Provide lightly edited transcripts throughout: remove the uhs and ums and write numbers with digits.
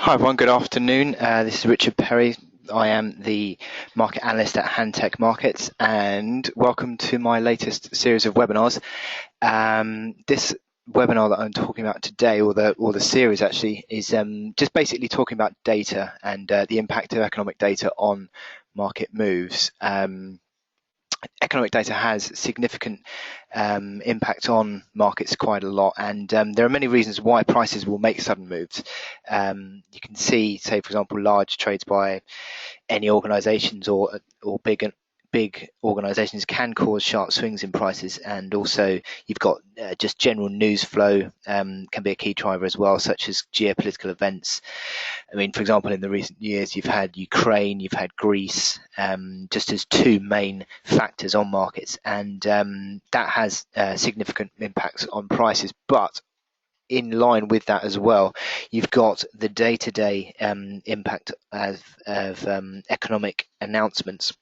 Hi everyone, good afternoon. This is Richard Perry. I am the market analyst at Handtech Markets, and welcome to my latest series of webinars. This webinar that I'm talking about today, or the series actually, is just basically talking about data and the impact of economic data on market moves. Economic data has significant impact on markets quite a lot, and there are many reasons why prices will make sudden moves. You can see, say for example, large trades by any organizations or big organizations can cause sharp swings in prices, and also you've got just general news flow can be a key driver as well, such as geopolitical events. I mean, for example, in the recent years, you've had Ukraine, you've had Greece, just as two main factors on markets, and that has significant impacts on prices. But in line with that as well, you've got the day-to-day impact of economic announcements,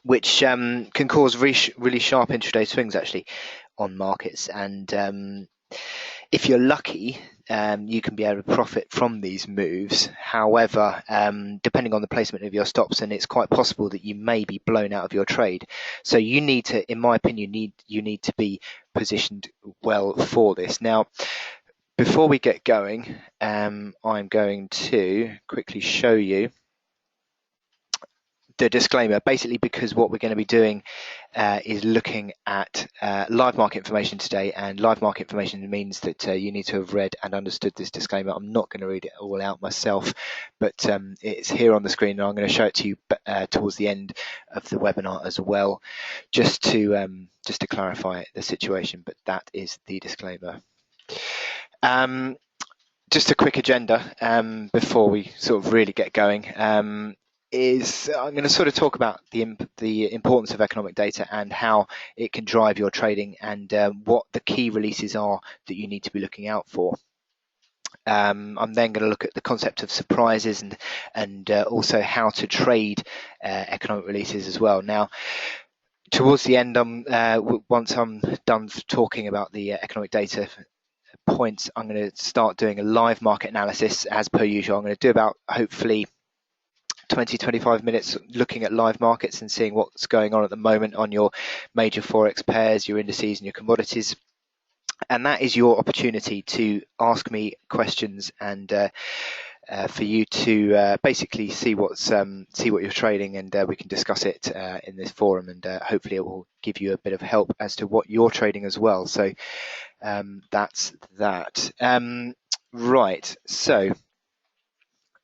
which can cause really sharp intraday swings actually on markets. And if you're lucky, you can be able to profit from these moves. However, depending on the placement of your stops, and it's quite possible that you may be blown out of your trade. So you need to, in my opinion, you need to be positioned well for this. Now, before we get going, I'm going to quickly show you the disclaimer, basically because what we're going to be doing is looking at live market information today, and live market information means that you need to have read and understood this disclaimer. I'm not going to read it all out myself, but it's here on the screen, and I'm going to show it to you towards the end of the webinar as well, just to clarify the situation. But that is the disclaimer. Just a quick agenda before we sort of really get going. I'm going to sort of talk about the importance of economic data and how it can drive your trading, and what the key releases are that you need to be looking out for. I'm then going to look at the concept of surprises and also how to trade economic releases as well. Now, towards the end, once I'm done talking about the economic data points, I'm going to start doing a live market analysis as per usual. I'm going to do about, hopefully, 20-25 minutes looking at live markets and seeing what's going on at the moment on your major forex pairs, your indices and your commodities. And that is your opportunity to ask me questions and for you to basically see what you're trading, and we can discuss it in this forum, and hopefully it will give you a bit of help as to what you're trading as well. So that's that. Right, so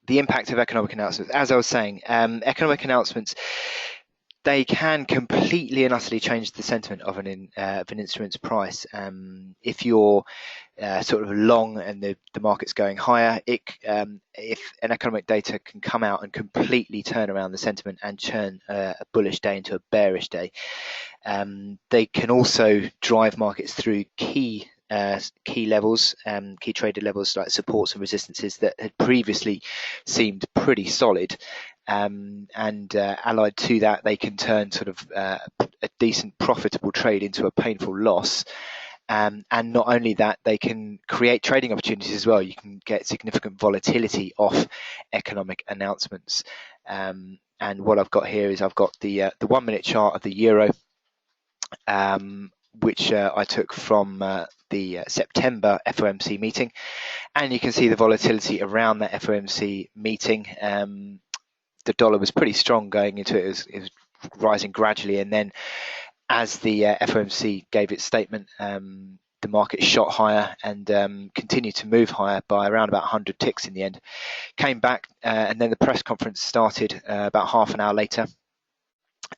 the impact of economic announcements. As I was saying, economic announcements, they can completely and utterly change the sentiment of an instrument's price. If you're sort of long and the market's going higher, if an economic data can come out and completely turn around the sentiment and turn a bullish day into a bearish day. They can also drive markets through key levels, key traded levels like supports and resistances that had previously seemed pretty solid. And allied to that, they can turn sort of a decent profitable trade into a painful loss. And not only that, they can create trading opportunities as well. You can get significant volatility off economic announcements. And what I've got here is I've got the 1 minute chart of the euro, which I took from the September FOMC meeting, and you can see the volatility around that FOMC meeting. The dollar was pretty strong going into it. It was rising gradually, and then as the FOMC gave its statement, the market shot higher and continued to move higher by around about 100 ticks in the end. Came back, and then the press conference started about half an hour later,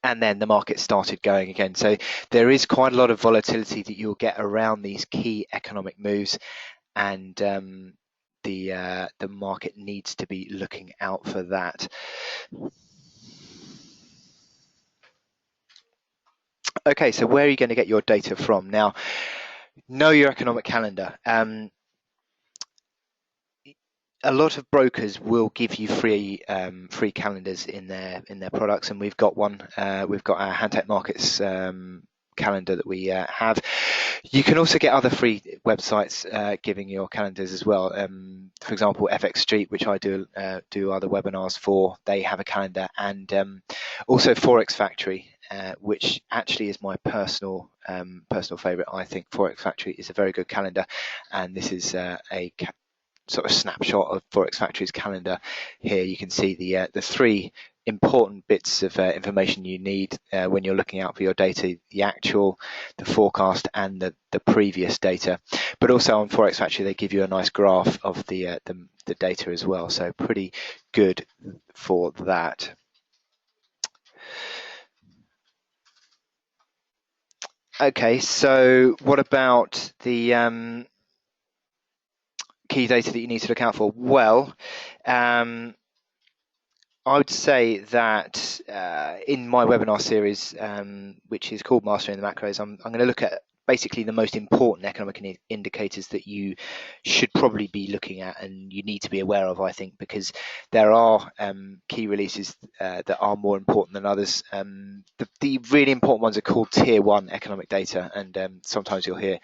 and then the market started going again. So there is quite a lot of volatility that you'll get around these key economic moves, and the market needs to be looking out for that. Okay, so where are you going to get your data from? Now, know your economic calendar. A lot of brokers will give you free calendars in their products, and we've got one. We've got our Handtech Markets calendar that we have. You can also get other free websites giving your calendars as well. For example, FX Street, which I do other webinars for, they have a calendar, and also Forex Factory, which actually is my personal favourite. I think Forex Factory is a very good calendar, and this is a sort of snapshot of Forex Factory's calendar. Here you can see the three important bits of information you need when you're looking out for your data: the actual, the forecast, and the previous data. But also on Forex Factory, they give you a nice graph of the data as well, so pretty good for that. Okay, so what about the key data that you need to look out for? Well, I would say that in my webinar series, which is called Mastering the Macros, I'm going to look at basically the most important economic indicators that you should probably be looking at and you need to be aware of, I think, because there are key releases that are more important than others. The really important ones are called Tier 1 economic data, and sometimes you'll hear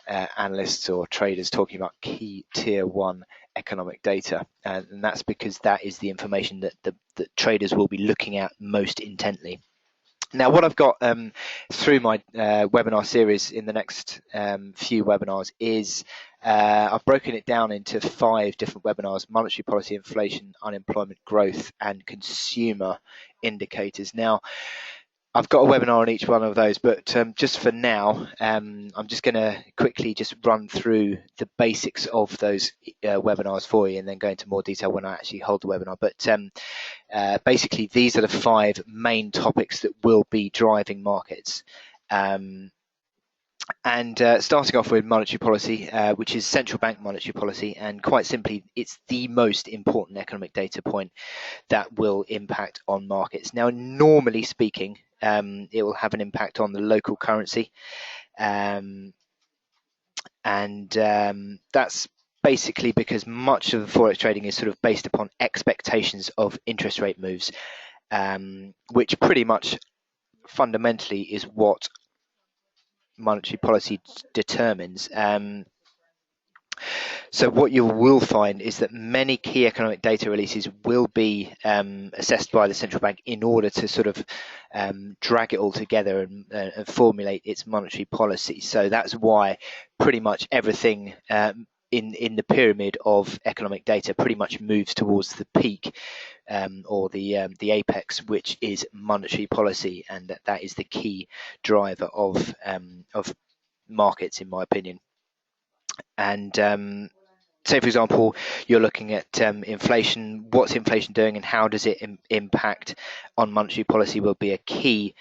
analysts or traders talking about key Tier 1 economic data, and that's because that is the information that the traders will be looking at most intently. Now, what I've got through my webinar series in the next few webinars is I've broken it down into 5 different webinars: monetary policy, inflation, unemployment, growth, and consumer indicators. Now, I've got a webinar on each one of those, but just for now, I'm just going to quickly just run through the basics of those webinars for you and then go into more detail when I actually hold the webinar. But basically, these are the 5 main topics that will be driving markets. And starting off with monetary policy, which is central bank monetary policy, and quite simply, it's the most important economic data point that will impact on markets. Now, normally speaking, it will have an impact on the local currency, and that's basically because much of the forex trading is sort of based upon expectations of interest rate moves, which pretty much fundamentally is what monetary policy determines. So what you will find is that many key economic data releases will be assessed by the central bank in order to sort of drag it all together and formulate its monetary policy. So that's why pretty much everything in the pyramid of economic data pretty much moves towards the peak or the apex, which is monetary policy, and that is the key driver of markets, in my opinion. And say, for example, you're looking at inflation. What's inflation doing and how does it impact on monetary policy will be a key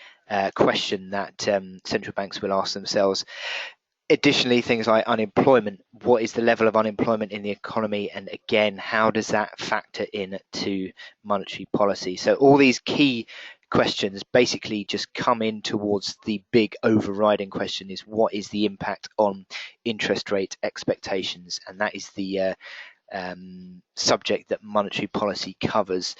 question that central banks will ask themselves. Additionally, things like unemployment. What is the level of unemployment in the economy? And again, how does that factor in to monetary policy? So all these key questions basically just come in towards the big overriding question: is what is the impact on interest rate expectations? And that is the subject that monetary policy covers.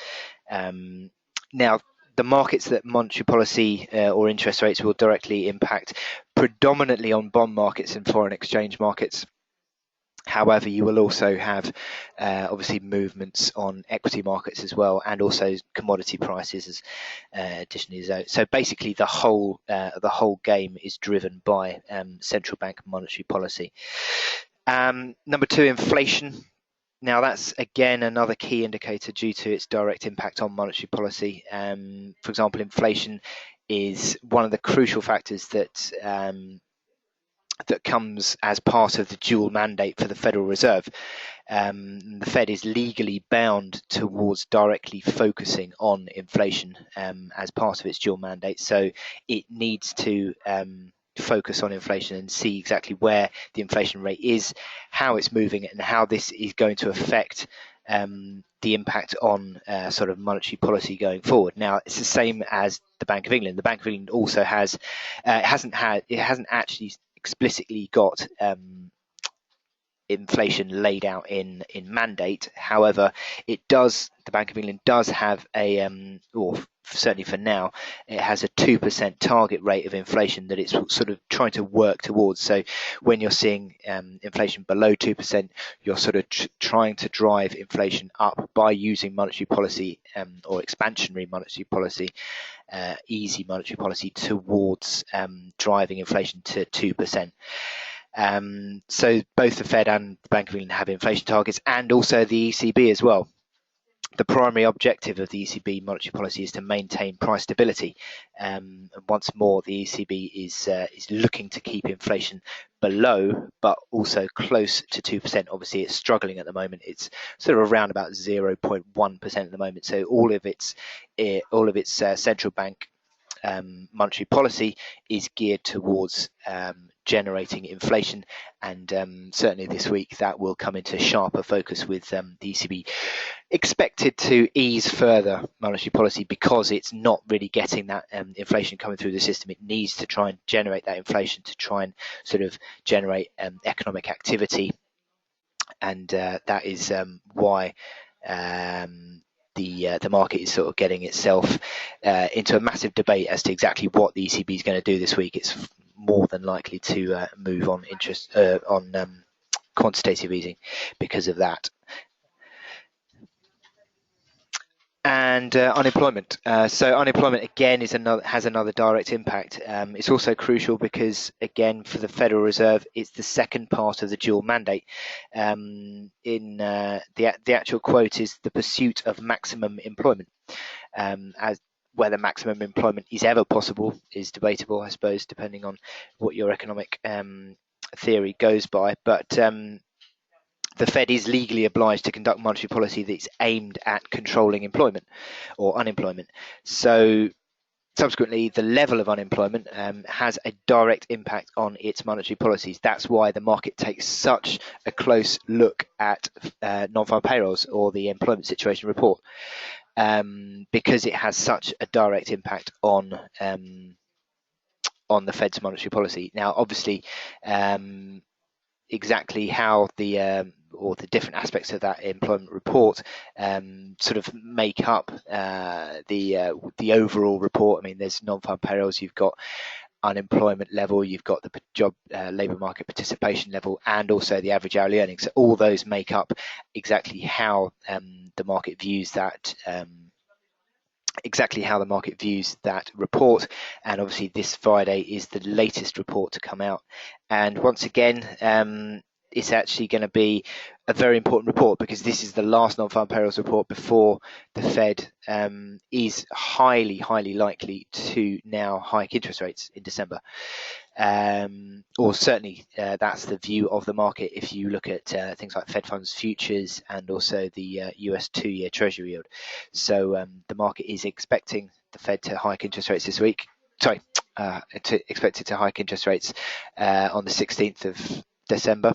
Now, the markets that monetary policy or interest rates will directly impact predominantly on bond markets and foreign exchange markets. However, you will also have obviously movements on equity markets as well, and also commodity prices as additionally. So basically, the whole game is driven by central bank monetary policy. Number 2, inflation. Now, that's again another key indicator due to its direct impact on monetary policy. For example, inflation is one of the crucial factors that comes as part of the dual mandate for the Federal Reserve. The Fed is legally bound towards directly focusing on inflation as part of its dual mandate. So it needs to focus on inflation and see exactly where the inflation rate is, how it's moving, and how this is going to affect the impact on sort of monetary policy going forward. Now, it's the same as the Bank of England. The Bank of England also has it hasn't actually explicitly got inflation laid out in mandate. However, the Bank of England does have a, or certainly for now, it has a 2% target rate of inflation that it's sort of trying to work towards. So when you're seeing inflation below 2%, you're sort of trying to drive inflation up by using monetary policy or expansionary monetary policy, easy monetary policy towards driving inflation to 2%. So both the Fed and the Bank of England have inflation targets, and also the ECB as well. The primary objective of the ECB monetary policy is to maintain price stability. And once more, the ECB is looking to keep inflation below, but also close to 2%. Obviously, it's struggling at the moment. It's sort of around about 0.1% at the moment. So all of its central bank monetary policy is geared towards generating inflation, and certainly this week that will come into sharper focus with the ECB expected to ease further monetary policy because it's not really getting that inflation coming through the system. It needs to try and generate that inflation to try and sort of generate economic activity, and that is why the market is sort of getting itself into a massive debate as to exactly what the ECB is going to do this week. It's more than likely to move on quantitative easing because of that. And unemployment. So unemployment again has another direct impact. It's also crucial because again for the Federal Reserve, it's the second part of the dual mandate. The actual quote is the pursuit of maximum employment. As whether maximum employment is ever possible is debatable, I suppose, depending on what your economic theory goes by. But the Fed is legally obliged to conduct monetary policy that's aimed at controlling employment or unemployment. So subsequently, the level of unemployment has a direct impact on its monetary policies. That's why the market takes such a close look at non-farm payrolls or the employment situation report, because it has such a direct impact on the Fed's monetary policy. Now, obviously, exactly how the different aspects of that employment report sort of make up the overall report. I mean, there's non-farm payrolls, you've got unemployment level, you've got the job labour market participation level, and also the average hourly earnings. So all those make up exactly how the market views that. Exactly how the market views that report, and obviously this Friday is the latest report to come out, and once again it's actually going to be a very important report because this is the last non-farm payrolls report before the Fed is highly likely to now hike interest rates in December, or certainly that's the view of the market if you look at things like Fed funds futures and also the US 2-year Treasury yield. So the market is expecting the Fed to hike interest rates this week. Expected to hike interest rates on the 16th of December.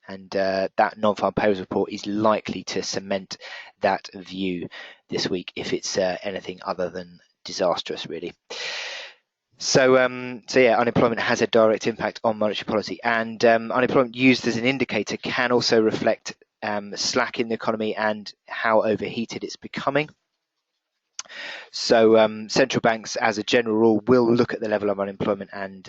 And that non-farm payrolls report is likely to cement that view this week if it's anything other than disastrous, really. So yeah, unemployment has a direct impact on monetary policy, and unemployment used as an indicator can also reflect slack in the economy and how overheated it's becoming. So central banks, as a general rule, will look at the level of unemployment and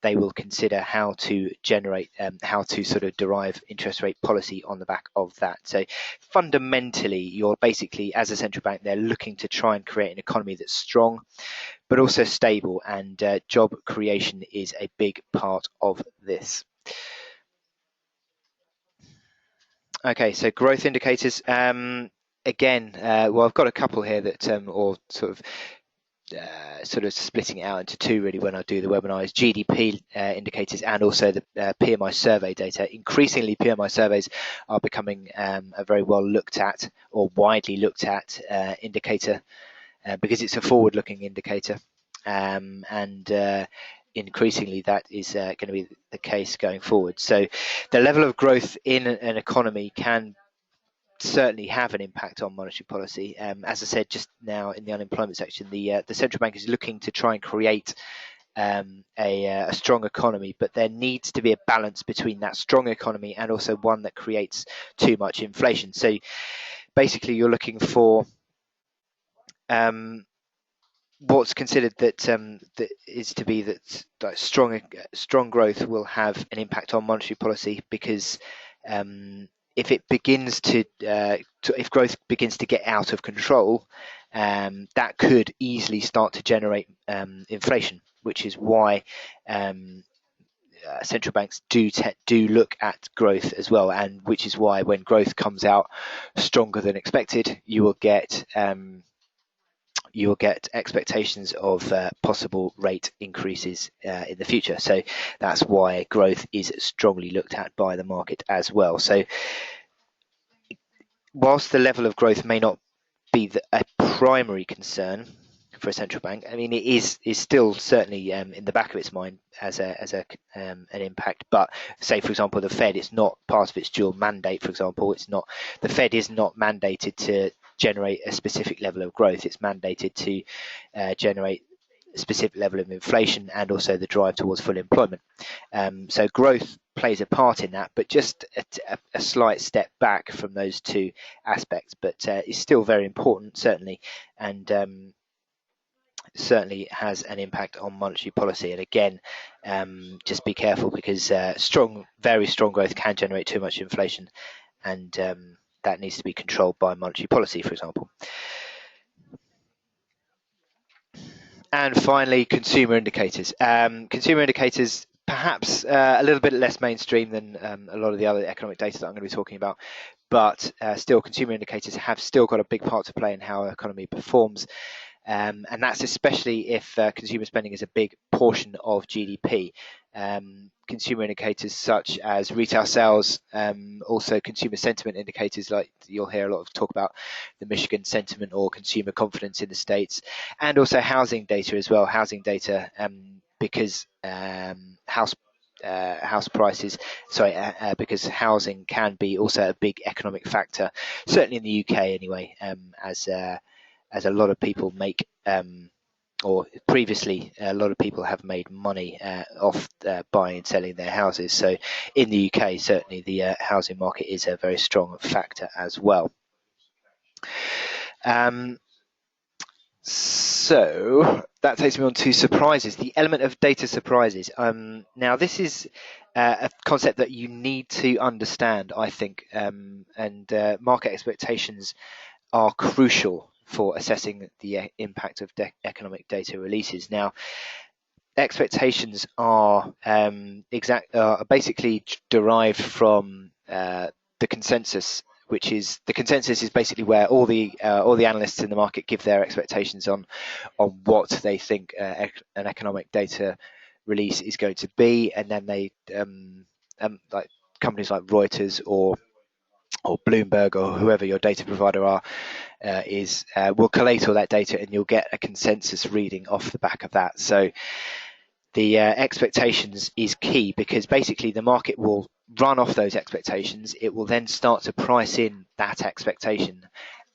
they will consider how to generate, how to sort of derive interest rate policy on the back of that. So fundamentally, you're basically, as a central bank, they're looking to try and create an economy that's strong, but also stable, and job creation is a big part of this. Okay, so growth indicators. Again, well, I've got a couple here that, or sort of splitting it out into two really when I do the webinars, GDP indicators and also the PMI survey data. Increasingly, PMI surveys are becoming a very well looked at or widely looked at indicator because it's a forward-looking indicator, and increasingly that is going to be the case going forward. So the level of growth in an economy can certainly have an impact on monetary policy. As I said just now in the unemployment section, the central bank is looking to try and create a strong economy, but there needs to be a balance between that strong economy and also one that creates too much inflation. So basically, you're looking for what's considered that that is to be that strong growth will have an impact on monetary policy, because if it begins if growth begins to get out of control, that could easily start to generate inflation, which is why central banks do look at growth as well, and which is why when growth comes out stronger than expected, you will get expectations of possible rate increases in the future. So that's why growth is strongly looked at by the market as well. So whilst the level of growth may not be a primary concern for a central bank, I mean, it is still certainly in the back of its mind as an impact. But say, for example, the Fed, it's not part of its dual mandate. For example, the Fed is not mandated to generate a specific level of growth. It's mandated to generate a specific level of inflation and also the drive towards full employment. So growth plays a part in that, but just a slight step back from those two aspects, but it's still very important, certainly, and certainly has an impact on monetary policy. And again, just be careful, because very strong growth can generate too much inflation, and that needs to be controlled by monetary policy, for example. And finally, consumer indicators. Consumer indicators, perhaps a little bit less mainstream than a lot of the other economic data that I'm going to be talking about, but still, consumer indicators have still got a big part to play in how our economy performs. And that's especially if consumer spending is a big portion of GDP. Consumer indicators such as retail sales, also consumer sentiment indicators, like you'll hear a lot of talk about the Michigan sentiment or consumer confidence in the States, and also housing data as well. Housing data, because house prices, because housing can be also a big economic factor, certainly in the UK anyway, as a lot of people make, or previously a lot of people have made money off buying and selling their houses. So in the UK, certainly the housing market is a very strong factor as well. So that takes me on to surprises, the element of data surprises. Now, this is a concept that you need to understand, I think, and market expectations are crucial for assessing the impact of economic data releases. Now, expectations are basically derived from the consensus, which is basically where all the analysts in the market give their expectations on what they think an economic data release is going to be, and then they like companies like Reuters or Bloomberg or whoever your data provider will collate all that data, and you'll get a consensus reading off the back of that. So the expectations is key, because basically the market will run off those expectations. It will then start to price in that expectation,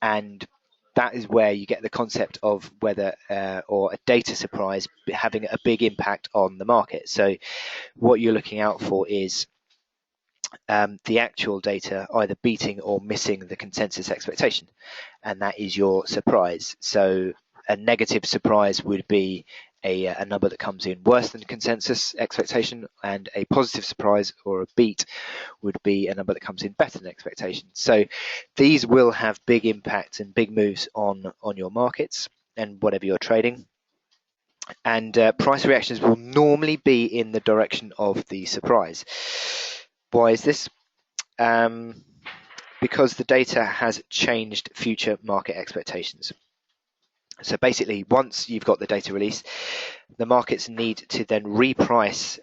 and that is where you get the concept of whether or a data surprise having a big impact on the market. So what you're looking out for is the actual data either beating or missing the consensus expectation, and that is your surprise. So a negative surprise would be a number that comes in worse than consensus expectation, and a positive surprise or a beat would be a number that comes in better than expectation. So these will have big impacts and big moves on your markets and whatever you're trading. And price reactions will normally be in the direction of the surprise. Why is this? Because the data has changed future market expectations. So basically, once you've got the data release, the markets need to then reprice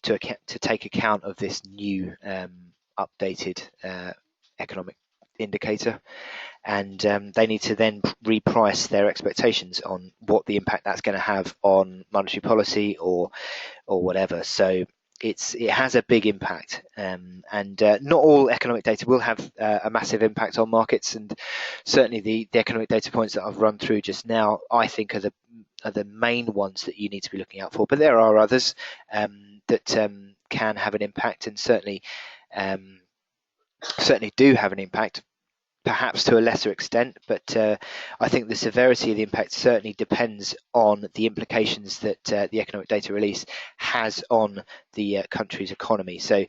to take account of this new updated economic indicator, and they need to then reprice their expectations on what the impact that's going to have on monetary policy or whatever. So it has a big impact, and not all economic data will have a massive impact on markets, and certainly the economic data points that I've run through just now, I think, are are the main ones that you need to be looking out for, but there are others that can have an impact, and certainly do have an impact, perhaps to a lesser extent, but I think the severity of the impact certainly depends on the implications that the economic data release has on the country's economy. So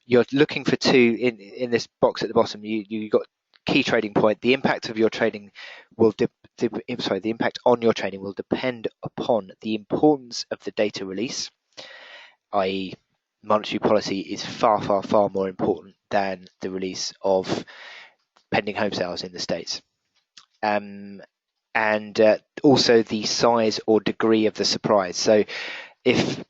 you're looking for two in this box at the bottom. You got key trading point. The impact of your trading will the impact on your trading will depend upon the importance of the data release, i.e. monetary policy is far more important than the release of pending home sales in the States. And also the size or degree of the surprise. So if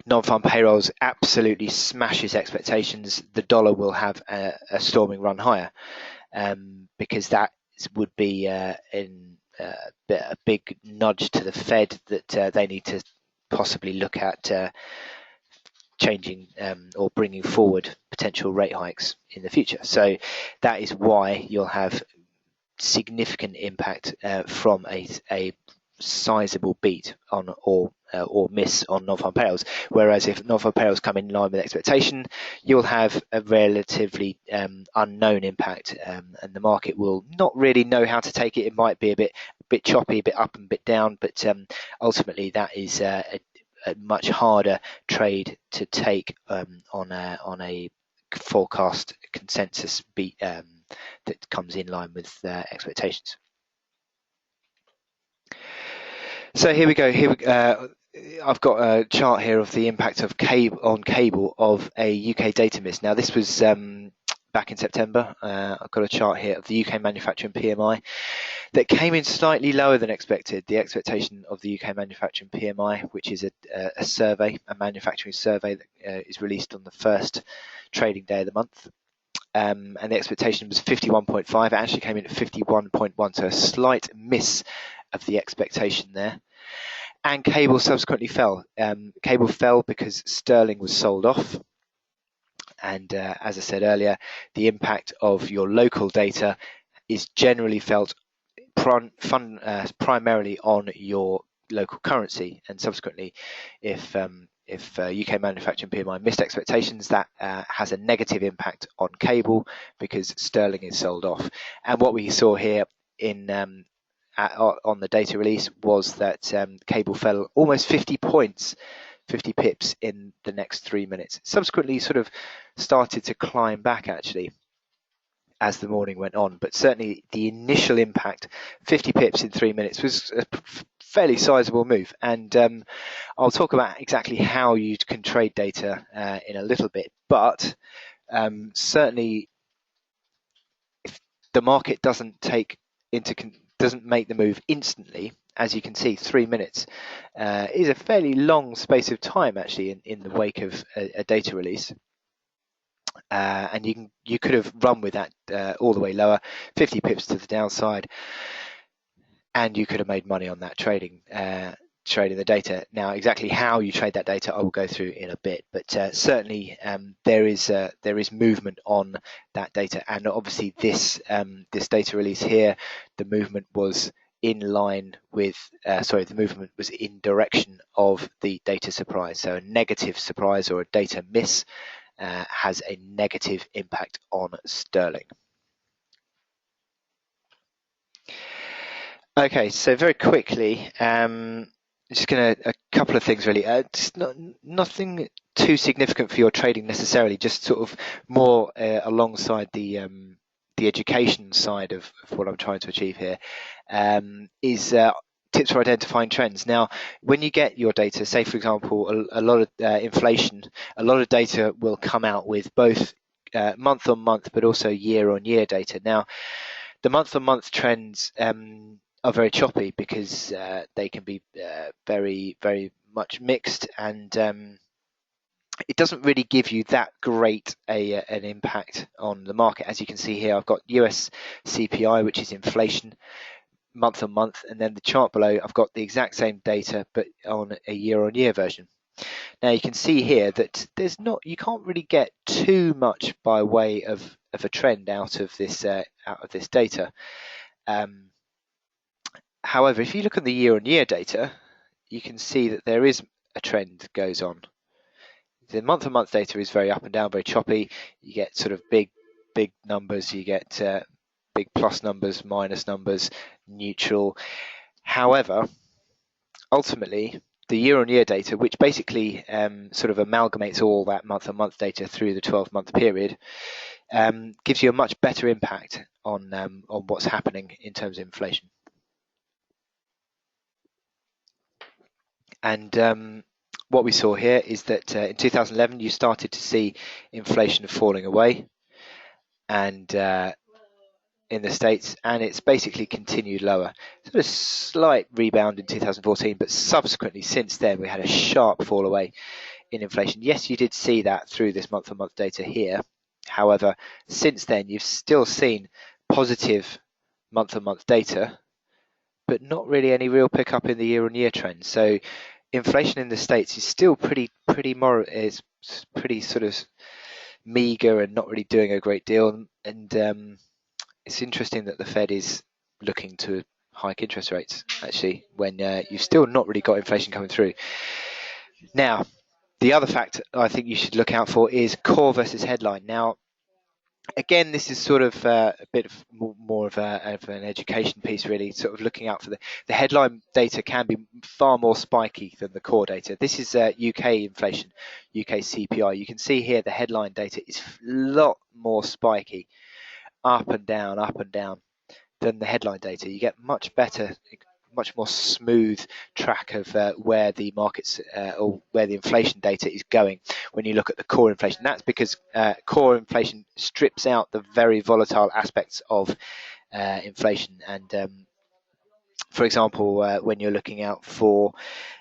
non-farm payrolls absolutely smashes expectations, the dollar will have a storming run higher, because that would be a big nudge to the Fed that they need to possibly look at changing or bringing forward potential rate hikes in the future. So that is why you'll have significant impact from a sizable beat on or miss on non-farm payrolls. Whereas if non-farm payrolls come in line with expectation, you'll have a relatively unknown impact, and the market will not really know how to take it. It might be a bit choppy, a bit up and a bit down, but ultimately that is a much harder trade to take on a forecast consensus beat that comes in line with expectations. So here we go. I've got a chart here of the impact of cable of a UK data miss. Now this was back in September. I've got a chart here of the UK Manufacturing PMI that came in slightly lower than expected. The expectation of the UK Manufacturing PMI, which is a survey, a manufacturing survey that is released on the first trading day of the month, and the expectation was 51.5. It actually came in at 51.1, so a slight miss of the expectation there. And cable subsequently fell. Cable fell because sterling was sold off. And as I said earlier, the impact of your local data is generally felt primarily on your local currency, and subsequently, if UK Manufacturing PMI missed expectations, that has a negative impact on cable because sterling is sold off. And what we saw here on the data release was that cable fell almost 50 pips in the next 3 minutes. Subsequently sort of started to climb back actually as the morning went on, but certainly the initial impact, 50 pips in 3 minutes, was a fairly sizable move. And I'll talk about exactly how you can trade data in a little bit, but certainly if the market doesn't make the move instantly, as you can see, 3 minutes is a fairly long space of time actually in the wake of a data release. And you could have run with that all the way lower, 50 pips to the downside, and you could have made money on that trading the data. Now, exactly how you trade that data, I will go through in a bit, but certainly there is movement on that data, and obviously this data release here, the movement was in line with the movement was in direction of the data surprise. So a negative surprise or a data miss has a negative impact on sterling. Okay, so very quickly, just a couple of things really. Just nothing too significant for your trading necessarily, just sort of more alongside the education side of what I'm trying to achieve here, is tips for identifying trends. Now, when you get your data, say for example, a lot of inflation, a lot of data will come out with both month on month, but also year on year data. Now, the month on month trends are very choppy because they can be very much mixed, and it doesn't really give you that great an impact on the market. As you can see here, I've got US CPI, which is inflation, month on month, and then the chart below I've got the exact same data but on a year on year version. Now you can see here that you can't really get too much by way of a trend out of this data. However, if you look at the year-on-year data, you can see that there is a trend that goes on. The month-on-month data is very up and down, very choppy. You get sort of big numbers, you get big plus numbers, minus numbers, neutral. However, ultimately, the year-on-year data, which basically sort of amalgamates all that month-on-month data through the 12-month period, gives you a much better impact on what's happening in terms of inflation. And what we saw here is that in 2011 you started to see inflation falling away, and in the States, and it's basically continued lower. Sort of slight rebound in 2014, but subsequently since then we had a sharp fall away in inflation. Yes, you did see that through this month-on-month data here. However, since then you've still seen positive month-on-month data, but not really any real pickup in the year-on-year trend. So inflation in the States is still pretty sort of meager and not really doing a great deal. And it's interesting that the Fed is looking to hike interest rates, actually, when you've still not really got inflation coming through. Now, the other fact I think you should look out for is core versus headline. Now, again, this is sort of a bit of more of an education piece, really, sort of looking out for the headline data can be far more spiky than the core data. This is UK inflation, UK CPI. You can see here the headline data is a lot more spiky, up and down than the headline data. You get much better, much more smooth track of where the markets or where the inflation data is going when you look at the core inflation. That's because core inflation strips out the very volatile aspects of inflation. And for example, when you're looking out for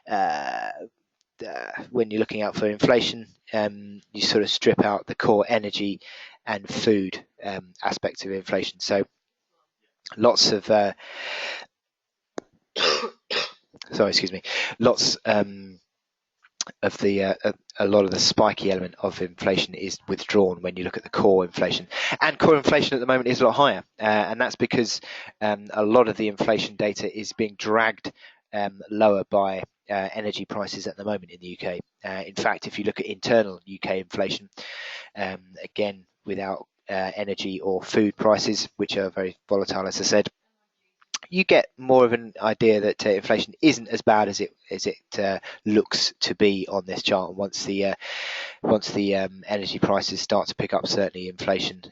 inflation, you sort of strip out the core energy and food aspects of inflation. So lots of lots of the a lot of the spiky element of inflation is withdrawn when you look at the core inflation. And core inflation at the moment is a lot higher, and that's because a lot of the inflation data is being dragged lower by energy prices at the moment in the UK. In fact, if you look at internal UK inflation, again, without energy or food prices, which are very volatile, as I said, you get more of an idea that inflation isn't as bad as it looks to be on this chart. And once the energy prices start to pick up, certainly inflation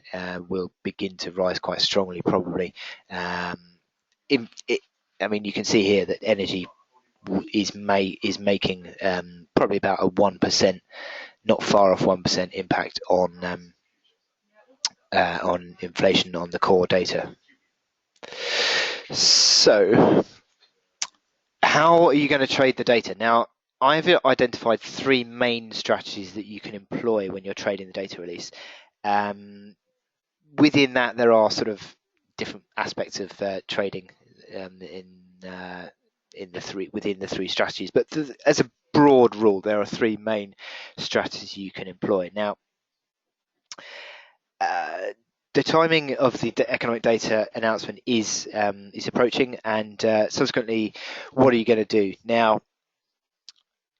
will begin to rise quite strongly, probably. I mean, you can see here that energy is making probably about a 1%, not far off 1% impact on inflation on the core data. So, how are you going to trade the data? Now, I've identified three main strategies that you can employ when you're trading the data release. Within that, there are sort of different aspects of trading within the three strategies. But as a broad rule, there are three main strategies you can employ. Now, the timing of the economic data announcement is approaching, and subsequently, what are you going to do? Now,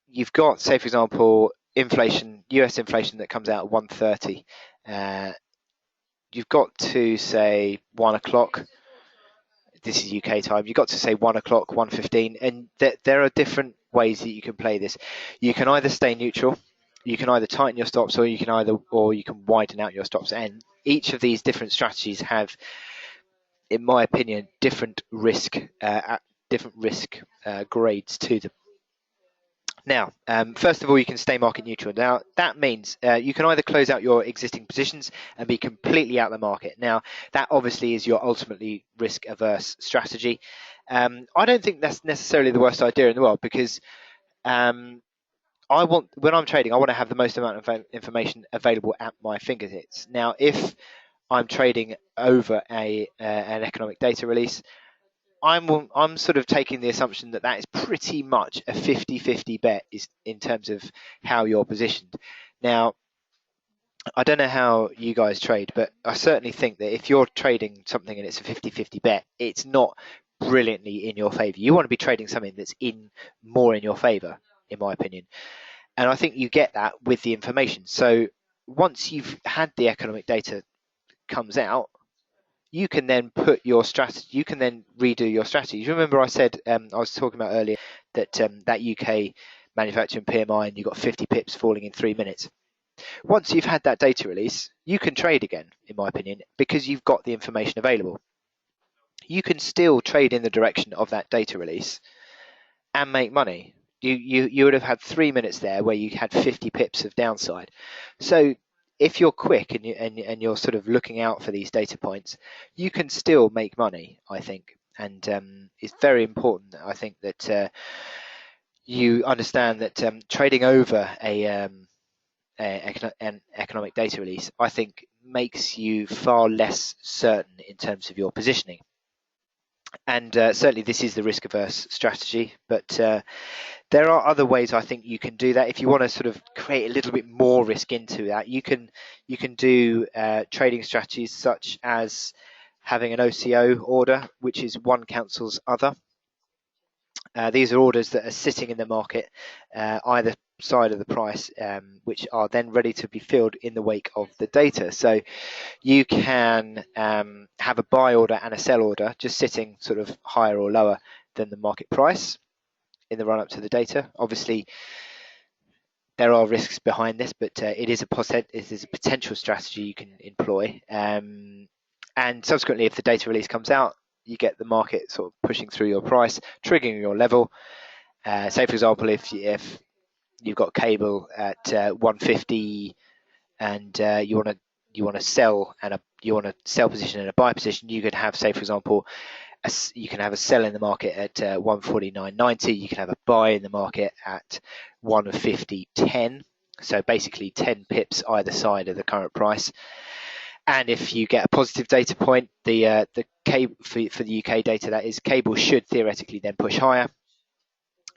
you've got, say, for example, inflation, US inflation that comes out at 130. You've got to say 1 o'clock. This is UK time. You've got to say 1 o'clock, 1:15, and there are different ways that you can play this. You can either stay neutral. You can either tighten your stops, or you can widen out your stops. And each of these different strategies have, in my opinion, different risk grades to them. Now, first of all, you can stay market neutral. Now, that means you can either close out your existing positions and be completely out of the market. Now, that obviously is your ultimately risk-averse strategy. I don't think that's necessarily the worst idea in the world, because when I'm trading, I want to have the most amount of information available at my fingertips. Now, if I'm trading over an economic data release, I'm sort of taking the assumption that is pretty much a 50-50 bet is in terms of how you're positioned. Now, I don't know how you guys trade, but I certainly think that if you're trading something and it's a 50-50 bet, it's not brilliantly in your favor. You want to be trading something that's more in your favor, in my opinion. And I think you get that with the information. So once you've had the economic data comes out, you can then put your strategy, you can then redo your strategy. You remember I said, I was talking about earlier that that UK manufacturing PMI, and you got 50 pips falling in 3 minutes. Once you've had that data release, you can trade again, in my opinion, because you've got the information available. You can still trade in the direction of that data release and make money. You would have had 3 minutes there where you had 50 pips of downside. So if you're quick and you're sort of looking out for these data points, you can still make money, I think. And it's very important, I think, that you understand that trading over an economic data release, I think, makes you far less certain in terms of your positioning. And certainly this is the risk-averse strategy, but there are other ways I think you can do that. If you want to sort of create a little bit more risk into that, you can do trading strategies such as having an OCO order, which is one cancels other. These are orders that are sitting in the market either side of the price, which are then ready to be filled in the wake of the data. So you can have a buy order and a sell order just sitting sort of higher or lower than the market price in the run up to the data. Obviously, there are risks behind this, but it is a potential strategy you can employ. And subsequently, if the data release comes out, you get the market sort of pushing through your price, triggering your level. Say, for example, if you've got cable at 150 and you want to sell you want to sell position and a buy position, you could have, say, for example, you can have a sell in the market at 149.90. You can have a buy in the market at 150.10. So basically 10 pips either side of the current price. And if you get a positive data point, the cable for the UK data, that is, cable should theoretically then push higher,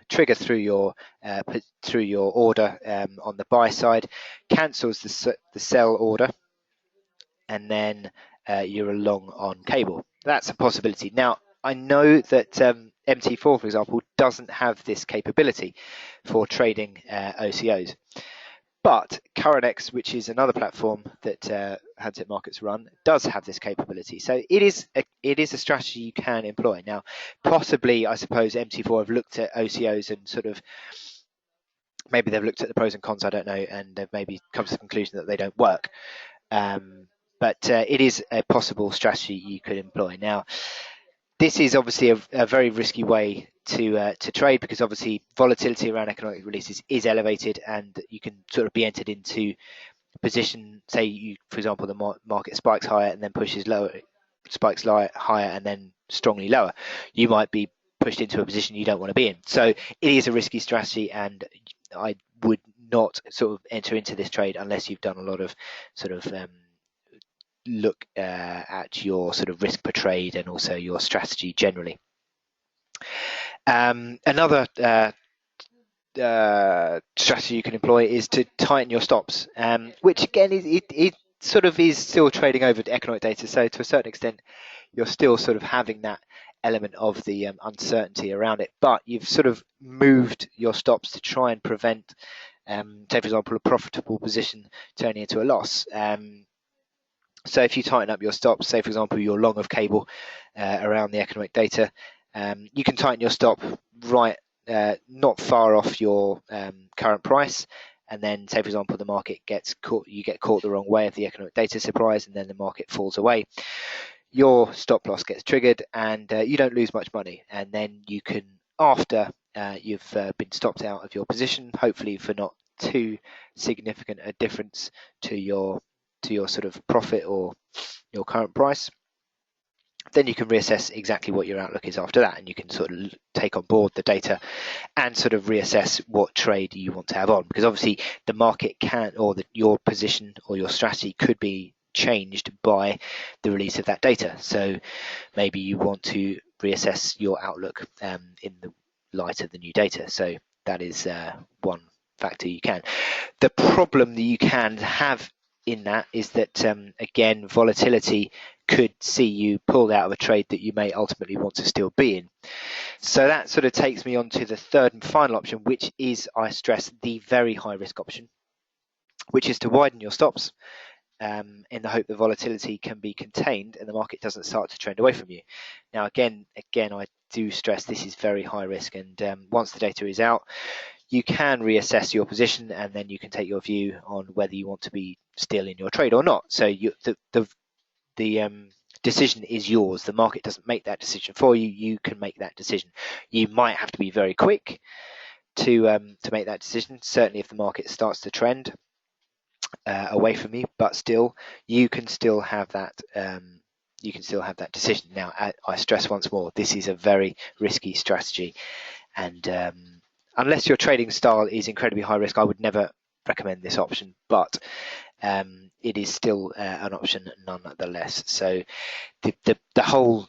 trigger through your order on the buy side, cancels the sell order, and then you're long on cable. That's a possibility. Now, I know that MT4, for example, doesn't have this capability for trading OCOs. But CurrentX, which is another platform that handset markets run, does have this capability. So it is a strategy you can employ. Now, possibly, I suppose MT4 have looked at OCOs and sort of maybe they've looked at the pros and cons, I don't know, and they've maybe come to the conclusion that they don't work. But it is a possible strategy you could employ. Now, this is obviously a very risky way to trade, because obviously volatility around economic releases is elevated, and you can sort of be entered into position. Say, for example, the market spikes higher and then pushes lower, spikes higher and then strongly lower. You might be pushed into a position you don't want to be in. So it is a risky strategy, and I would not sort of enter into this trade unless you've done a lot of sort of look at your sort of risk per trade and also your strategy generally. Another strategy you can employ is to tighten your stops, which again it sort of is still trading over economic data. So to a certain extent, you're still sort of having that element of the uncertainty around it, but you've sort of moved your stops to try and prevent, say, for example, a profitable position turning into a loss. So if you tighten up your stops, say, for example, you're long of cable around the economic data, you can tighten your stop right not far off your current price, and then, say, for example, the market gets caught, you get caught the wrong way of the economic data surprise, and then the market falls away. Your stop loss gets triggered, and you don't lose much money. And then you can, after you've been stopped out of your position, hopefully for not too significant a difference to your sort of profit or your current price, then you can reassess exactly what your outlook is after that, and you can sort of take on board the data and sort of reassess what trade you want to have on, because obviously the market can, or your position or your strategy could be changed by the release of that data. So maybe you want to reassess your outlook in the light of the new data. So that is one factor you can. The problem that you can have in that is that again, volatility could see you pulled out of a trade that you may ultimately want to still be in. So that sort of takes me on to the third and final option, which is, I stress, the very high risk option, which is to widen your stops in the hope the volatility can be contained and the market doesn't start to trend away from you. Now, again, I do stress this is very high risk, and once the data is out, you can reassess your position, and then you can take your view on whether you want to be still in your trade or not. So the decision is yours. The market doesn't make that decision for you. You can make that decision. You might have to be very quick to make that decision. Certainly, if the market starts to trend away from you, but still, you can still have that. You can still have that decision. Now, I stress once more, this is a very risky strategy, and unless your trading style is incredibly high risk, I would never recommend this option. But it is still an option nonetheless. So the whole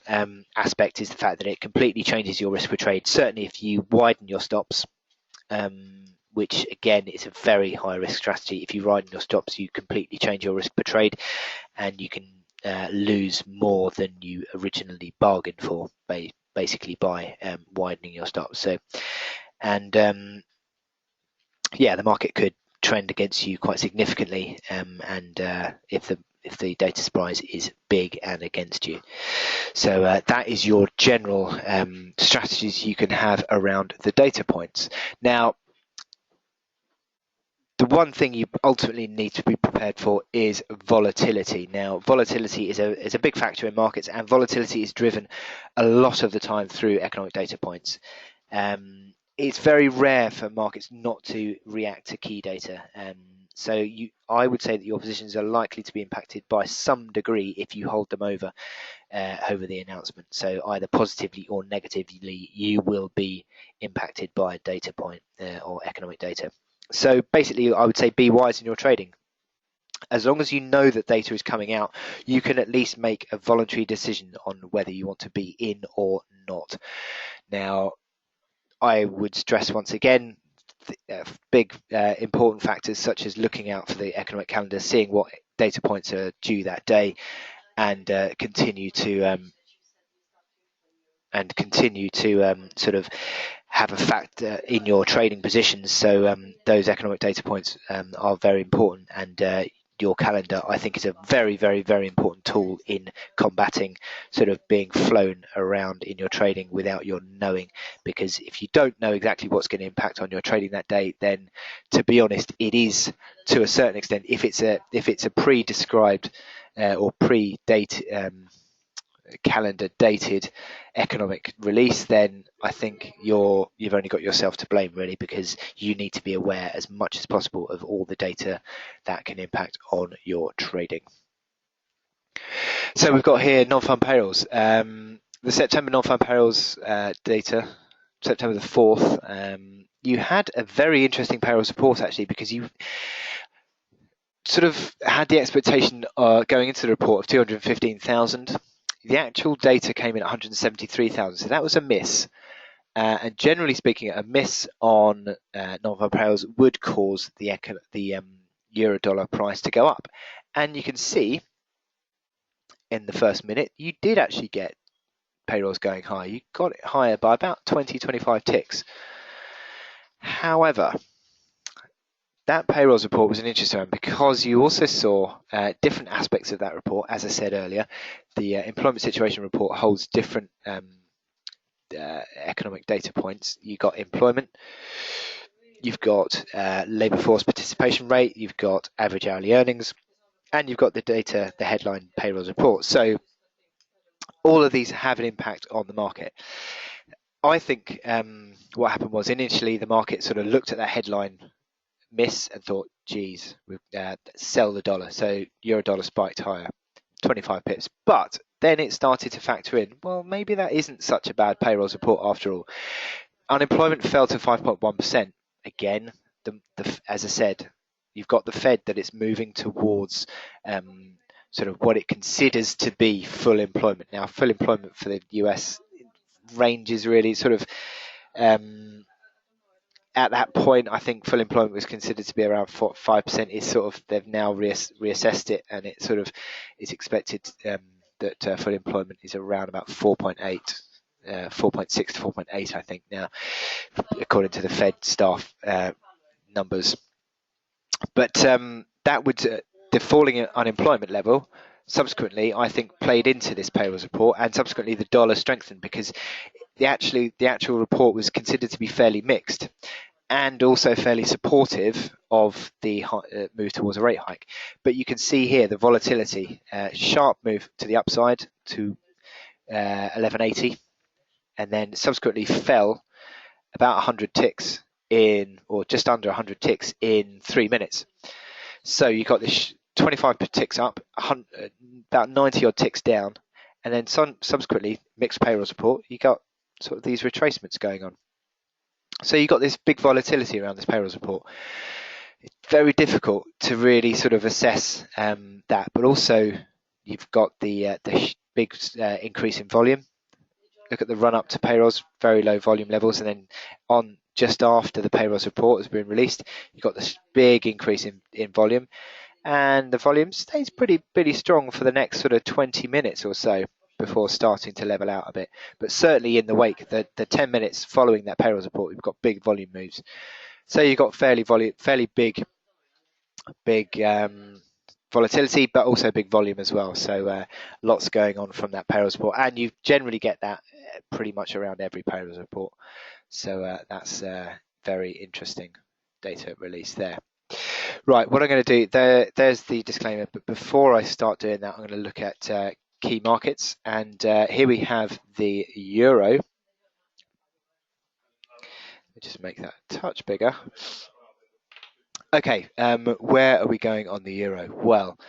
aspect is the fact that it completely changes your risk per trade. Certainly if you widen your stops, which again is a very high risk strategy. If you widen your stops, you completely change your risk per trade, and you can lose more than you originally bargained for, basically by widening your stops. So, and yeah, the market could trend against you quite significantly, and if the data surprise is big and against you. So that is your general strategies you can have around the data points. Now, the one thing you ultimately need to be prepared for is volatility. Now, volatility is a big factor in markets, and volatility is driven a lot of the time through economic data points. It's very rare for markets not to react to key data. So I would say that your positions are likely to be impacted by some degree if you hold them over the announcement. So either positively or negatively, you will be impacted by a data point or economic data. So basically, I would say be wise in your trading. As long as you know that data is coming out, you can at least make a voluntary decision on whether you want to be in or not. Now, I would stress once again, big important factors such as looking out for the economic calendar, seeing what data points are due that day, and continue to sort of have a factor in your trading positions. So those economic data points are very important, and your calendar, I think, is a very, very, very important tool in combating sort of being flown around in your trading without your knowing. Because if you don't know exactly what's going to impact on your trading that day, then to be honest, it is to a certain extent, if it's a pre-described or pre-date calendar dated economic release, then I think you've only got yourself to blame, really, because you need to be aware as much as possible of all the data that can impact on your trading. So we've got here non-farm payrolls. The September non-farm payrolls data, September the 4th, you had a very interesting payrolls report, actually, because you sort of had the expectation going into the report of 215,000. The actual data came in at 173,000, so that was a miss. And generally speaking, a miss on non-farm payrolls would cause the euro-dollar price to go up. And you can see in the first minute, you did actually get payrolls going higher. You got it higher by about 20-25 ticks. However, that payrolls report was an interesting one because you also saw different aspects of that report. As I said earlier, the employment situation report holds different economic data points. You've got employment, you've got labour force participation rate, you've got average hourly earnings, and you've got the headline payrolls report. So all of these have an impact on the market. I think what happened was initially the market sort of looked at that headline miss and thought, geez, sell the dollar. So euro dollar spiked higher, 25 pips. But then it started to factor in, well, maybe that isn't such a bad payrolls report after all. Unemployment fell to 5.1%. Again, as I said, you've got the Fed that it's moving towards sort of what it considers to be full employment. Now, full employment for the US ranges really sort of at that point, I think full employment was considered to be around 5%. Is sort of they've now reassessed it, and it sort of is expected that full employment is around about 4.8, 4.6 to 4.8, I think now, according to the Fed staff numbers. But that would the falling unemployment level subsequently, I think, played into this payrolls report, and subsequently the dollar strengthened because the actual report was considered to be fairly mixed and also fairly supportive of the move towards a rate hike. But you can see here the volatility, sharp move to the upside to 1180, and then subsequently fell about 100 ticks in, or just under 100 ticks in 3 minutes. So you got this 25 ticks up, about 90 odd ticks down, and then subsequently mixed payrolls report. You got sort of these retracements going on. So you got this big volatility around this payrolls report. It's very difficult to really sort of assess that, but also you've got the big increase in volume. Look at the run up to payrolls, very low volume levels, and then on just after the payrolls report has been released, you've got this big increase in volume, and the volume stays pretty strong for the next sort of 20 minutes or so before starting to level out a bit. But certainly in the wake, the 10 minutes following that payrolls report, we've got big volume moves. So you've got fairly big volatility, but also big volume as well. So lots going on from that payrolls report, and you generally get that pretty much around every payrolls report. So that's very interesting data release there. Right, what I'm going to do, there's the disclaimer, but before I start doing that, I'm going to look at key markets, and here we have the euro. Let me just make that a touch bigger. Okay, where are we going on the euro? Well,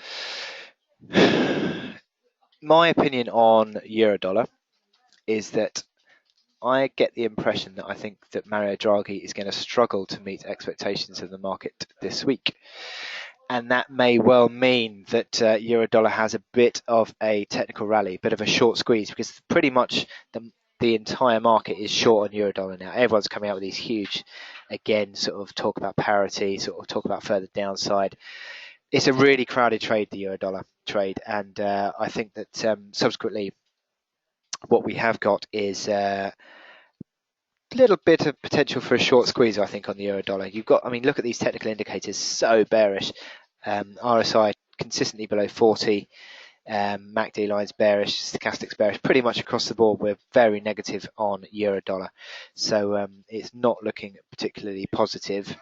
my opinion on euro dollar is that I get the impression that I think that Mario Draghi is going to struggle to meet expectations of the market this week. And that may well mean that euro dollar has a bit of a technical rally, a bit of a short squeeze, because pretty much the entire market is short on euro dollar now. Everyone's coming out with these huge, again, sort of talk about parity, sort of talk about further downside. It's a really crowded trade, the euro dollar trade, and I think that subsequently what we have got is a little bit of potential for a short squeeze, I think, on the euro dollar. You've got, I mean, look at these technical indicators, so bearish. RSI consistently below 40, MACD lines bearish, stochastics bearish, pretty much across the board. We're very negative on euro dollar, so it's not looking particularly positive.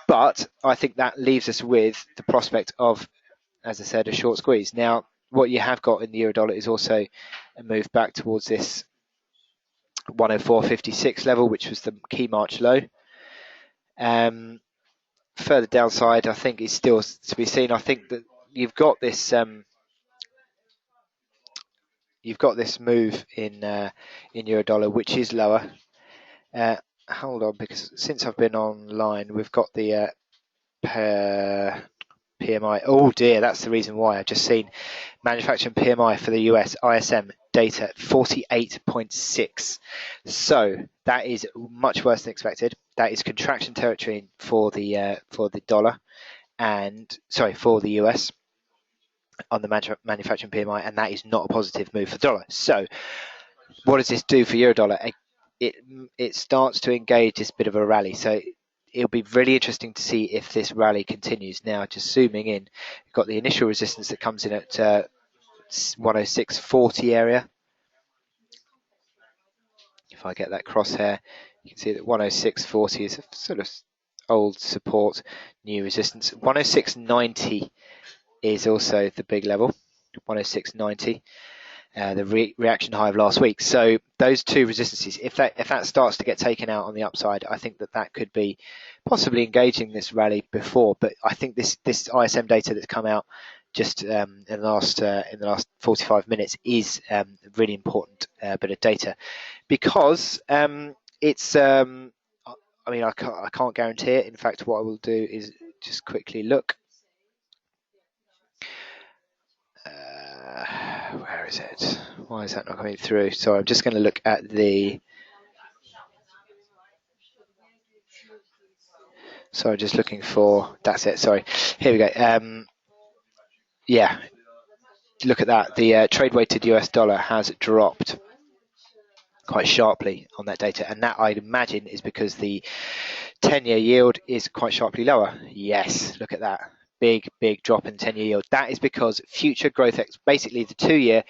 But I think that leaves us with the prospect of, as I said, a short squeeze. Now, what you have got in the euro dollar is also a move back towards this 104.56 level, which was the key March low. Further downside, I think, is still to be seen. I think that you've got this move in euro dollar, which is lower. Hold on, because since I've been online, we've got the PMI. Oh dear, that's the reason why. I've just seen manufacturing PMI for the US ISM data 48.6. So that is much worse than expected. That is contraction territory for the dollar, and for the US on the manufacturing PMI, and that is not a positive move for dollar. So what does this do for euro dollar? It starts to engage this bit of a rally. So it'll be really interesting to see if this rally continues. Now, just zooming in, you've got the initial resistance that comes in at 106.40 area. If I get that crosshair, you can see that 106.40 is a sort of old support, new resistance. 106.90 is also the big level, 106.90. The reaction high of last week. So those two resistances, if that starts to get taken out on the upside, I think that could be possibly engaging this rally before. But I think this ISM data that's come out just in the last 45 minutes is a really important bit of data, because it's I mean, I can't guarantee it. In fact, what I will do is just quickly look. Where is it? Why is that not coming through? So I'm just going to look at the. Sorry, just looking for. That's it. Sorry. Here we go. Yeah. look at that. The trade-weighted US dollar has dropped quite sharply on that data, and that I'd imagine is because the 10-year yield is quite sharply lower. Yes, look at that. Big drop in 10-year yield. That is because future growth, basically the 2-year,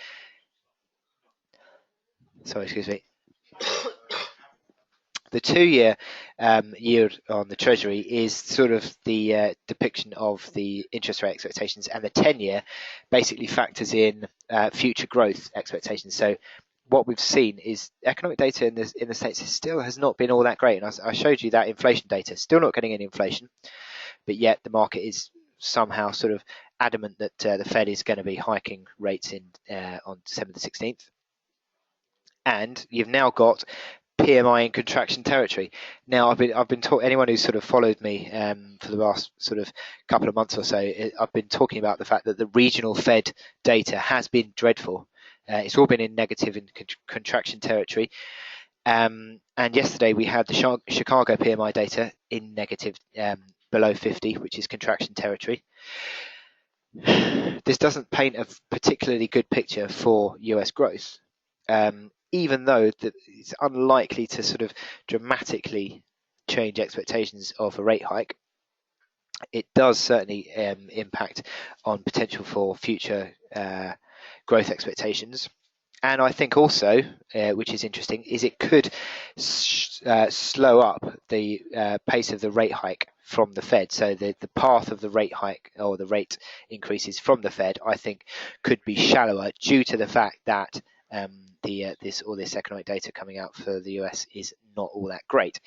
the 2-year yield on the Treasury is sort of the depiction of the interest rate expectations, and the 10-year basically factors in future growth expectations. So what we've seen is economic data in the States still has not been all that great. And I showed you that inflation data, still not getting any inflation, but yet the market is somehow sort of adamant that the Fed is going to be hiking rates on December the 16th. And you've now got PMI in contraction territory. Now, I've been talking. Anyone who's sort of followed me for the last sort of couple of months or so, I've been talking about the fact that the regional Fed data has been dreadful. It's all been in negative and contraction territory. And yesterday we had the Chicago PMI data in negative, below 50, which is contraction territory. This doesn't paint a particularly good picture for US growth, even though it's unlikely to sort of dramatically change expectations of a rate hike. It does certainly impact on potential for future growth expectations. And I think also, which is interesting, is it could slow up the pace of the rate hike from the Fed. So the path of the rate hike or the rate increases from the Fed, I think, could be shallower due to the fact that this economic data coming out for the US is not all that great.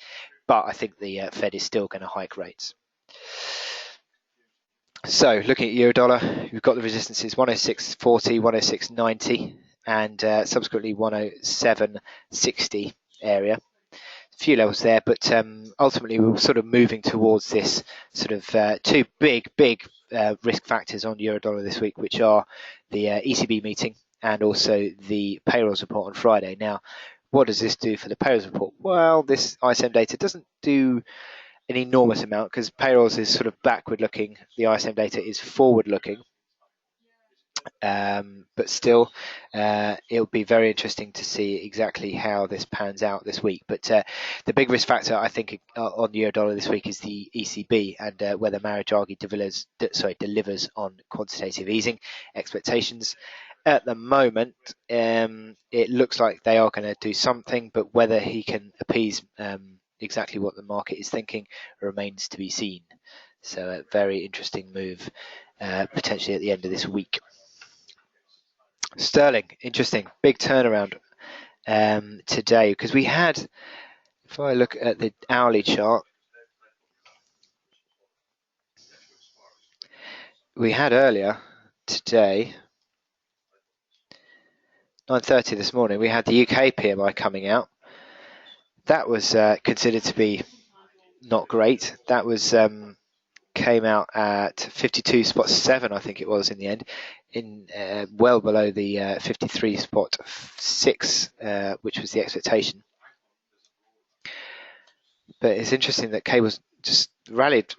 But I think the Fed is still going to hike rates. So looking at euro dollar, we've got the resistances 106.40, 106.90, and subsequently 107.60 area. A few levels there, but ultimately we're sort of moving towards this sort of two big risk factors on euro dollar this week, which are the ECB meeting and also the payrolls report on Friday. Now, what does this do for the payrolls report? Well, this ISM data doesn't do an enormous amount because payrolls is sort of backward looking. The ISM data is forward looking. But still, it'll be very interesting to see exactly how this pans out this week. But the big risk factor, I think, on the euro dollar this week is the ECB and whether Mario Draghi delivers on quantitative easing expectations. At the moment, it looks like they are going to do something, but whether he can appease exactly what the market is thinking remains to be seen. So a very interesting move potentially at the end of this week. Sterling, interesting, big turnaround today because we had, if I look at the hourly chart, we had earlier today, 9:30 this morning, we had the UK PMI coming out. That was considered to be not great. That was came out at 52.7, I think it was in the end, in well below the 53.6, which was the expectation. But it's interesting that cables just rallied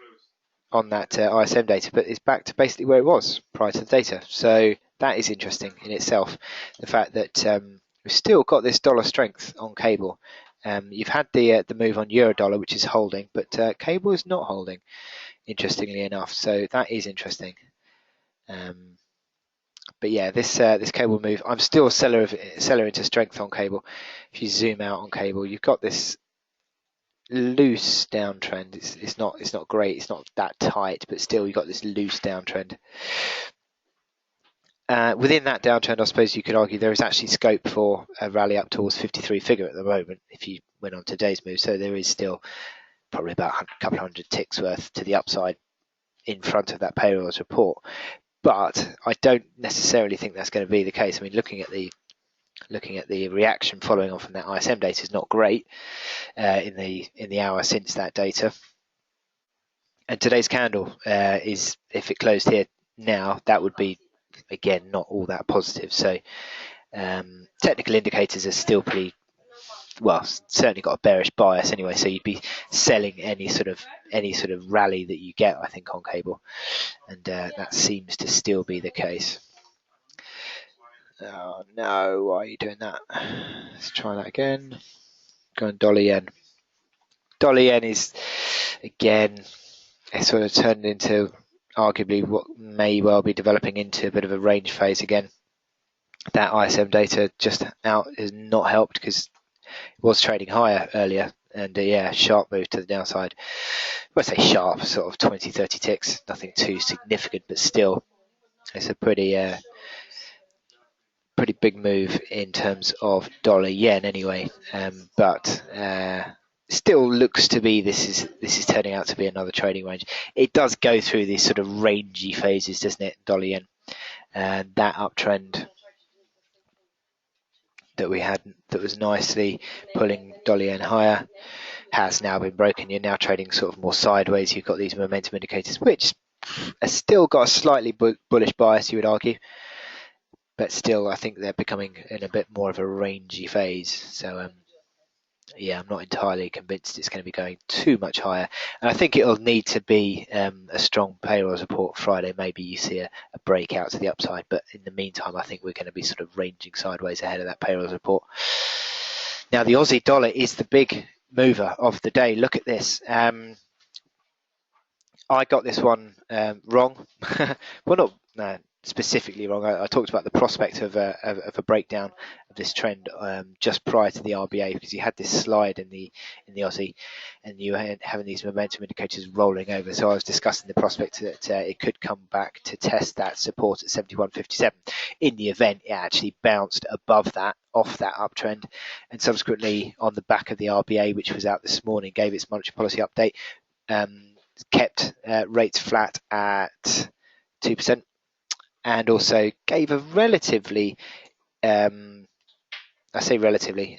on that ISM data, but it's back to basically where it was prior to the data. So that is interesting in itself. The fact that we've still got this dollar strength on cable. You've had the move on euro dollar, which is holding, but cable is not holding, interestingly enough. So that is interesting. But yeah, this cable move, I'm still a seller into strength on cable. If you zoom out on cable, you've got this loose downtrend. It's not great. It's not that tight, but still you've got this loose downtrend. Within that downtrend, I suppose you could argue there is actually scope for a rally up towards 53 figure at the moment if you went on today's move. So there is still probably about a couple of hundred ticks worth to the upside in front of that payrolls report. But I don't necessarily think that's going to be the case. I mean, looking at the reaction following on from that ISM data is not great in the hour since that data. And today's candle is, if it closed here now, that would be, again, not all that positive. So technical indicators are still pretty, well, certainly got a bearish bias anyway. So you'd be selling any sort of rally that you get, I think, on cable, and that seems to still be the case. Oh no, why are you doing that? Let's try that again. Go on dollar yen. Dollar yen is, again, it's sort of turned into arguably what may well be developing into a bit of a range phase again. That ISM data just out has not helped because it was trading higher earlier, and yeah, sharp move to the downside. Well, I say sharp, sort of 20-30 ticks, nothing too significant, but still, it's a pretty big move in terms of dollar yen anyway. But still looks to be this is turning out to be another trading range. It does go through these sort of rangy phases, doesn't it, dollar yen? And that uptrend that we had that was nicely pulling dollar yen higher has now been broken. You're now trading sort of more sideways. You've got these momentum indicators, which have still got a slightly bullish bias, you would argue, but still I think they're becoming in a bit more of a rangy phase. So yeah, I'm not entirely convinced it's going to be going too much higher. And I think it'll need to be a strong payrolls report Friday. Maybe you see a breakout to the upside, but in the meantime, I think we're going to be sort of ranging sideways ahead of that payrolls report. Now, the Aussie dollar is the big mover of the day. Look at this. I got this one wrong. Well, not specifically wrong. I talked about the prospect of a breakdown of this trend just prior to the RBA, because you had this slide in the Aussie, and you had having these momentum indicators rolling over. So I was discussing the prospect that it could come back to test that support at 71.57. In the event, it actually bounced above that, off that uptrend, and subsequently on the back of the RBA, which was out this morning, gave its monetary policy update. Kept rates flat at 2%, and also gave a relatively, I say relatively,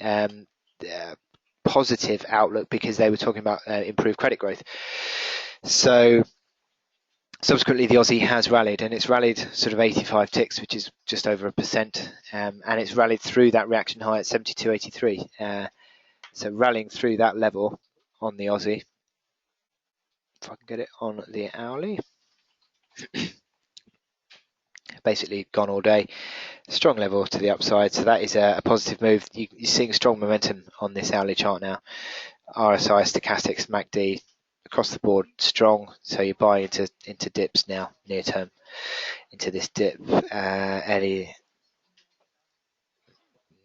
positive outlook, because they were talking about improved credit growth. So subsequently, the Aussie has rallied, and it's rallied sort of 85 ticks, which is just over 1%, and it's rallied through that reaction high at 72.83. So rallying through that level on the Aussie. If I can get it on the hourly. Basically gone all day. Strong level to the upside, so that is a positive move. You're seeing strong momentum on this hourly chart now. RSI, stochastics, MACD across the board strong, so you buy into dips now near term into this dip. Any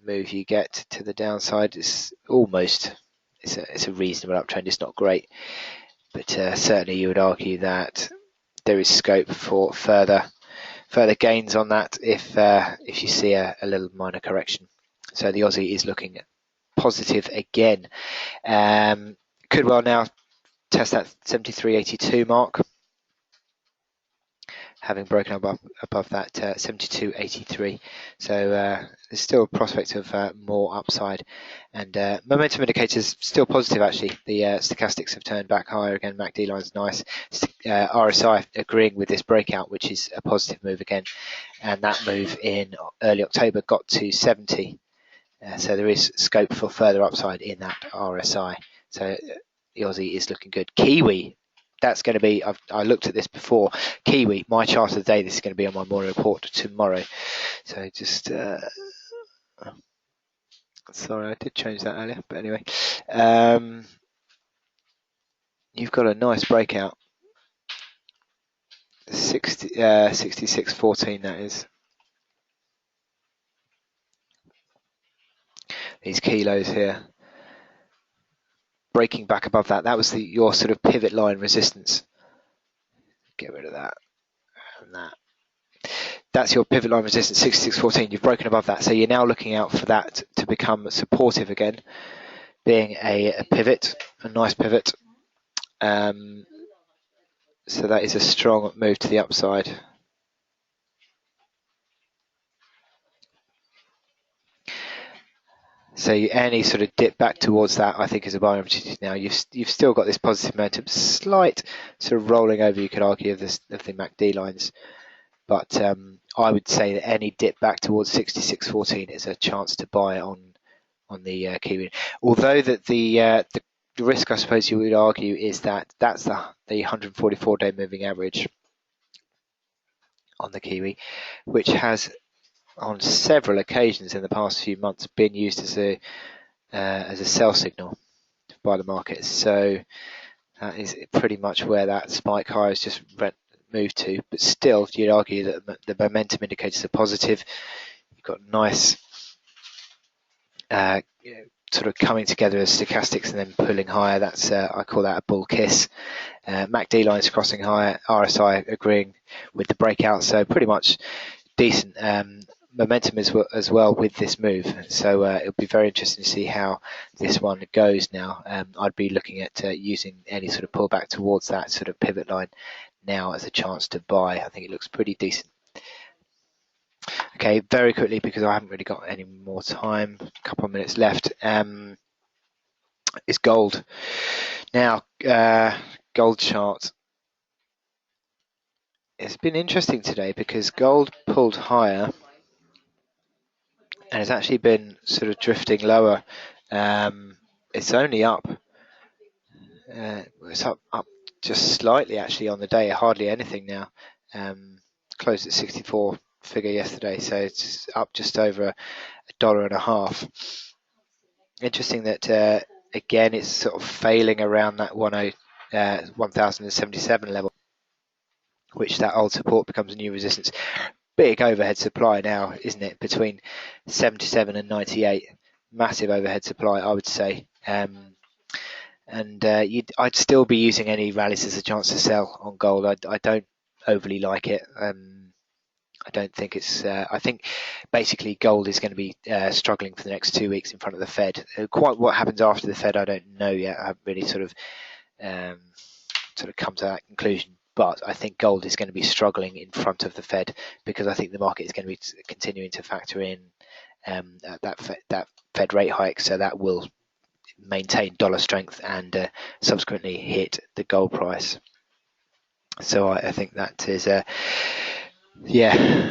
move you get to the downside is almost it's a reasonable uptrend. It's not great, but certainly you would argue that there is scope for further gains on that if you see a little minor correction. So the Aussie is looking positive again. Could well now test that 73.82 mark, having broken above that 72.83. So there's still a prospect of more upside, and momentum indicators still positive actually. The stochastics have turned back higher again. MACD line's nice. RSI agreeing with this breakout, which is a positive move again, and that move in early October got to 70. So there is scope for further upside in that RSI. So the Aussie is looking good. Kiwi, that's going to be, I looked at this before. Kiwi, my chart of the day, this is going to be on my morning report tomorrow. So just, sorry, I did change that earlier, but anyway. You've got a nice breakout. 66.14 that is. These kilos here. Breaking back above that. That was your sort of pivot line resistance. Get rid of that and that. That's your pivot line resistance, 66.14. You've broken above that, so you're now looking out for that to become supportive again, being a pivot, a nice pivot. So that is a strong move to the upside. So any sort of dip back towards that, I think, is a buying opportunity now. You've still got this positive momentum, slight sort of rolling over, you could argue, of the MACD lines. But I would say that any dip back towards 66.14 is a chance to buy on the Kiwi. Although that the risk, I suppose you would argue, is that that's the 144-day moving average on the Kiwi, which has on several occasions in the past few months been used as a sell signal by the market. So that is pretty much where that spike high has just moved to. But still, you'd argue that the momentum indicators are positive. You've got nice sort of coming together as stochastics and then pulling higher. That's I call that a bull kiss. MACD lines crossing higher, RSI agreeing with the breakout. So pretty much decent momentum as well with this move. So it'll be very interesting to see how this one goes now. I'd be looking at using any sort of pullback towards that sort of pivot line now as a chance to buy. I think it looks pretty decent. Okay, very quickly, because I haven't really got any more time, a couple of minutes left, is gold. Now, gold chart. It's been interesting today because gold pulled higher and it's actually been sort of drifting lower. It's only up. It's up just slightly actually on the day, hardly anything now. Closed at 64 figure yesterday, so it's up just over $1.50. Interesting that again it's sort of failing around that 1077 level, which that old support becomes a new resistance. Big overhead supply now, isn't it, between 77 and 98? Massive overhead supply, I would say. I'd still be using any rallies as a chance to sell on gold. I don't overly like it. I don't think it's. I think basically gold is going to be struggling for the next 2 weeks in front of the Fed. Quite what happens after the Fed, I don't know yet. I haven't really sort of come to that conclusion. But I think gold is going to be struggling in front of the Fed because I think the market is going to be continuing to factor in that Fed rate hike, so that will maintain dollar strength and subsequently hit the gold price. So I think that is, I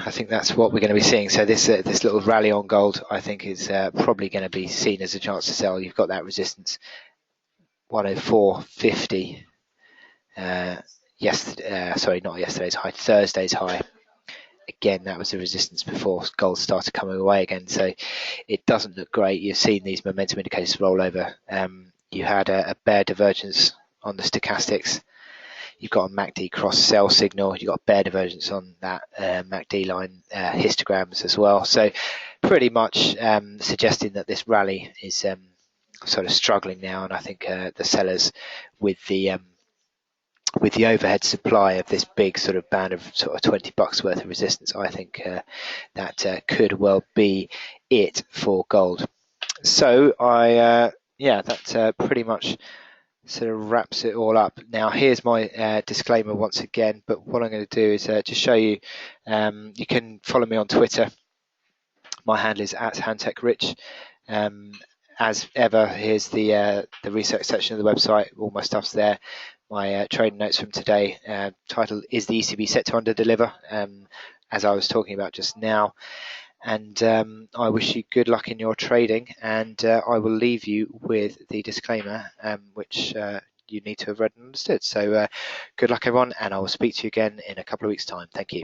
think that's what we're going to be seeing. So this little rally on gold, I think, is probably going to be seen as a chance to sell. You've got that resistance, 104.50. Not yesterday's high, Thursday's high. Again, that was the resistance before gold started coming away again. So it doesn't look great. You've seen these momentum indicators roll over. You had a bear divergence on the stochastics. You've got a MACD cross sell signal. You've got bear divergence on that MACD line histograms as well. So pretty much suggesting that this rally is sort of struggling now. And I think the sellers with the overhead supply of this big sort of band of sort of $20 worth of resistance, I think that could well be it for gold. So that pretty much sort of wraps it all up. Now here's my disclaimer once again, but what I'm going to do is just show you, you can follow me on Twitter. My handle is @HandTechRich. As ever, here's the research section of the website. All my stuff's there. My trading notes from today, titled "Is the ECB set to underdeliver?" As I was talking about just now. And I wish you good luck in your trading, and I will leave you with the disclaimer, which you need to have read and understood. So good luck, everyone, and I will speak to you again in a couple of weeks' time. Thank you.